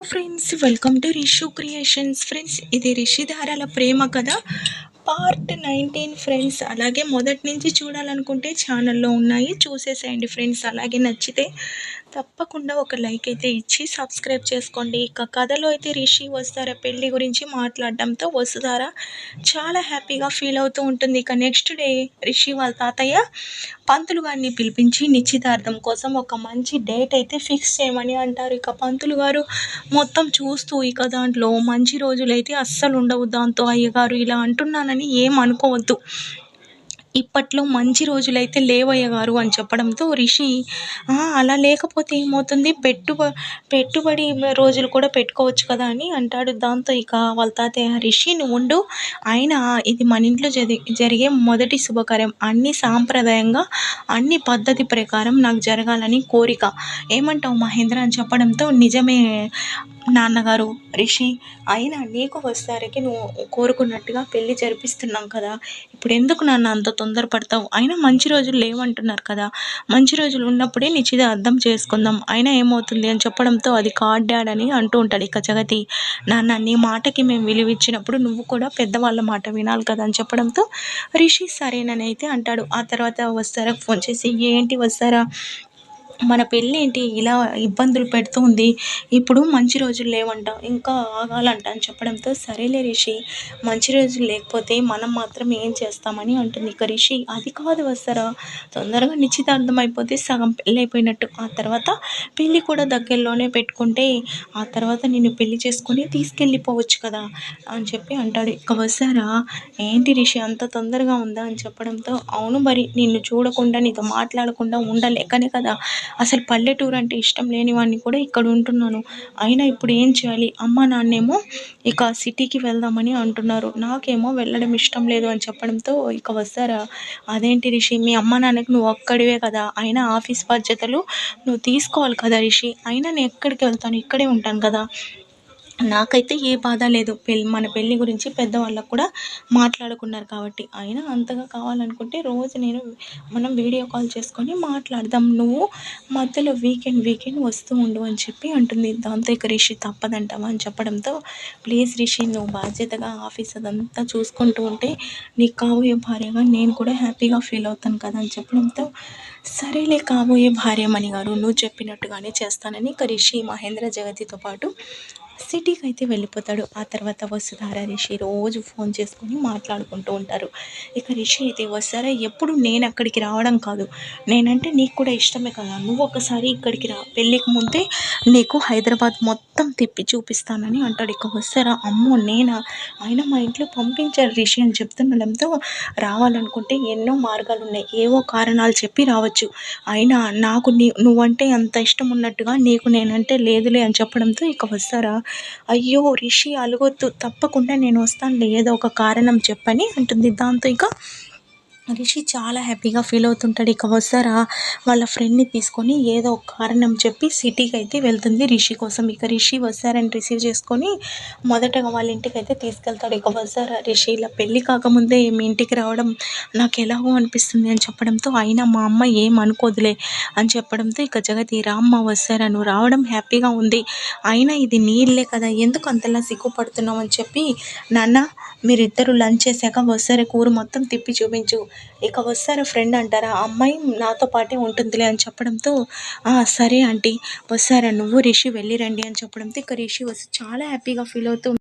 Friends, welcome to Rishu creations. Friends, ఇది రిషిధారాల ప్రేమ కథ part 19. Friends, అలాగే మొదటి నుంచి చూడాలనుకుంటే ఛానల్లో ఉన్నాయి, చూసేసేయండి ఫ్రెండ్స్. అలాగే నచ్చితే తప్పకుండా ఒక లైక్ అయితే ఇచ్చి సబ్స్క్రైబ్ చేసుకోండి. ఇక కథలో అయితే రిషి వసుధార పెళ్లి గురించి మాట్లాడడంతో వసుధార చాలా హ్యాపీగా ఫీల్ అవుతూ ఉంటుంది. ఇక నెక్స్ట్ డే రిషి వాళ్ళ తాతయ్య పంతులు గారిని పిలిపించి నిశ్చితార్థం కోసం ఒక మంచి డేట్ అయితే ఫిక్స్ చేయమని అంటారు. ఇక పంతులు గారు మొత్తం చూస్తూ ఇక దాంట్లో మంచి రోజులైతే అస్సలు ఉండవు. దాంతో అయ్యగారు ఇలా అంటున్నానని ఏం అనుకోవద్దు, ఇప్పట్లో మంచి రోజులైతే లేవయ్యగారు అని చెప్పడంతో రిషి అలా లేకపోతే ఏమవుతుంది, పెట్టుబడి రోజులు కూడా పెట్టుకోవచ్చు కదా అని అంటాడు. దాంతో ఇక వాళ్ళ తాతయ్య, రిషి నువ్వు ఉండు, అయినా ఇది మన ఇంట్లో జరిగే మొదటి శుభకార్యం, అన్ని సాంప్రదాయంగా అన్ని పద్ధతి ప్రకారం నాకు జరగాలని కోరిక, ఏమంటావు మహేంద్ర అని చెప్పడంతో నిజమే నాన్నగారు రిషి, అయినా నీకు వస్తారకి నువ్వు కోరుకున్నట్టుగా పెళ్లి జరిపిస్తున్నాం కదా, ఇప్పుడు ఎందుకు నాన్న అంత తొందరపడతావు, అయినా మంచి రోజులు లేవంటున్నారు కదా, మంచి రోజులు ఉన్నప్పుడే నిశ్చితార్థం చేసుకుందాం, అయినా ఏమవుతుంది అని చెప్పడంతో అది కాడ్ డాడ్ అని అంటూ ఉంటాడు. ఇక జగతి, నాన్న నీ మాటకి మేము విలువిచ్చినప్పుడు నువ్వు కూడా పెద్దవాళ్ళ మాట వినాలి కదా అని చెప్పడంతో రిషి సరేనని అయితే అంటాడు. ఆ తర్వాత వస్తారా ఫోన్ చేసి, ఏంటి వస్తారా మన పెళ్ళి ఏంటి ఇలా ఇబ్బందులు పెడుతూ ఉంది, ఇప్పుడు మంచి రోజులు లేవంట, ఇంకా ఆగాలంట అని చెప్పడంతో సరేలే రిషి, మంచి రోజులు లేకపోతే మనం మాత్రం ఏం చేస్తామని అంటుంది. ఇక రిషి, అది కాదు వస్తారా, తొందరగా నిశ్చితార్థం అయిపోతే సగం పెళ్ళి అయిపోయినట్టు, ఆ తర్వాత పెళ్ళి కూడా దగ్గరలోనే పెట్టుకుంటే ఆ తర్వాత నిన్ను పెళ్లి చేసుకొని తీసుకెళ్ళిపోవచ్చు కదా అని చెప్పి అంటాడు. ఇక వస్తారా, ఏంటి రిషి అంత తొందరగా ఉందా అని చెప్పడంతో, అవును మరి నిన్ను చూడకుండా నీతో మాట్లాడకుండా ఉండలేకనే కదా, అసలు పల్లెటూరు అంటే ఇష్టం లేని వాడిని కూడా ఇక్కడ ఉంటున్నాను, అయినా ఇప్పుడు ఏం చేయాలి, అమ్మ నాన్నేమో ఇక సిటీకి వెళ్దామని అంటున్నారు, నాకేమో వెళ్ళడం ఇష్టం లేదు అని చెప్పడంతో ఇక వస్తారా, అదేంటి రిషి మీ అమ్మ నాన్నకి నువ్వు ఒక్కడివే కదా, అయినా ఆఫీస్ బాధ్యతలు నువ్వు తీసుకోవాలి కదా రిషి, అయినా నేను ఎక్కడికి వెళ్తాను, ఇక్కడే ఉంటాను కదా, నాకైతే ఏ బాధ లేదు, మన పెళ్ళి గురించి పెద్దవాళ్ళకు కూడా మాట్లాడుకున్నారు కాబట్టి, అయినా అంతగా కావాలనుకుంటే రోజు మనం వీడియో కాల్ చేసుకొని మాట్లాడదాం, నువ్వు మధ్యలో వీకెండ్ వస్తూ ఉండు అని చెప్పి అంటుంది. దాంతో ఇక రిషి, తప్పదంటావా అని చెప్పడంతో, ప్లీజ్ రిషి నువ్వు బాధ్యతగా ఆఫీస్ అదంతా చూసుకుంటూ ఉంటే నీకు కాబోయే భార్యగా నేను కూడా హ్యాపీగా ఫీల్ అవుతాను కదా అని చెప్పడంతో, సరేలే కాబోయే భార్యమణి గారు నువ్వు చెప్పినట్టుగానే చేస్తానని ఇక రిషి మహేంద్ర జగతితో పాటు సిటీకి అయితే వెళ్ళిపోతాడు. ఆ తర్వాత వసుధార రిషి రోజు ఫోన్ చేసుకొని మాట్లాడుకుంటూ ఉంటారు. ఇక రిషి అయితే, వసుధార ఎప్పుడు నేను అక్కడికి రావడం కాదు, నేనంటే నీకు కూడా ఇష్టమే కదా, నువ్వు ఒకసారి ఇక్కడికి రా, పెళ్ళికి ముందే నీకు హైదరాబాద్ మొత్తం తిప్పి చూపిస్తానని అంటాడు. ఇక వసుధార, అమ్మో నేనా, అయినా మా ఇంట్లో పంపించారు రిషి అని చెప్తుండడంతో, రావాలనుకుంటే ఎన్నో మార్గాలు ఉన్నాయి, ఏవో కారణాలు చెప్పి రావచ్చు, అయినా నాకు నువ్వంటే అంత ఇష్టం ఉన్నట్టుగా నీకు నేనంటే లేదులే అని చెప్పడంతో ఇక వస్తారా, అయ్యో రిషి అలగొద్దు, తప్పకుండా నేను వస్తానులే, ఏదో ఒక కారణం చెప్పని అంటుంది. దాంతో ఇక రిషి చాలా హ్యాపీగా ఫీల్ అవుతుంటాడు. ఇక వస్తారా వాళ్ళ ఫ్రెండ్ని తీసుకొని ఏదో ఒక కారణం చెప్పి సిటీకి అయితే వెళ్తుంది రిషి కోసం. ఇక రిషి వస్తారని రిసీవ్ చేసుకొని మొదటగా వాళ్ళ ఇంటికి అయితే తీసుకెళ్తాడు. ఇక వస్తారా, రిషి ఇలా పెళ్ళి కాకముందే మీ ఇంటికి రావడం నాకు ఎలాగో అనిపిస్తుంది అని చెప్పడంతో, అయినా మా అమ్మ ఏం అనుకోదులే అని చెప్పడంతో ఇక జగతి, రామ్మ వస్తారా నువ్వు రావడం హ్యాపీగా ఉంది, అయినా ఇది నీ ఇల్లే కదా, ఎందుకు అంతలా సిగ్గుపడుతున్నావు అని చెప్పి, నాన్న మీరిద్దరూ లంచ్ చేశాక వస్తారా కూర మొత్తం తిప్పి చూపించు, ఇక వస్తారా ఫ్రెండ్ అంటారా, అమ్మాయి నాతో పాటే ఉంటుందిలే అని చెప్పడంతో, సరే ఆంటీ వస్తారా నువ్వు రిషి వెళ్ళి రండి అని చెప్పడంతో ఇక రిషి చాలా హ్యాపీగా ఫీల్ అవుతూ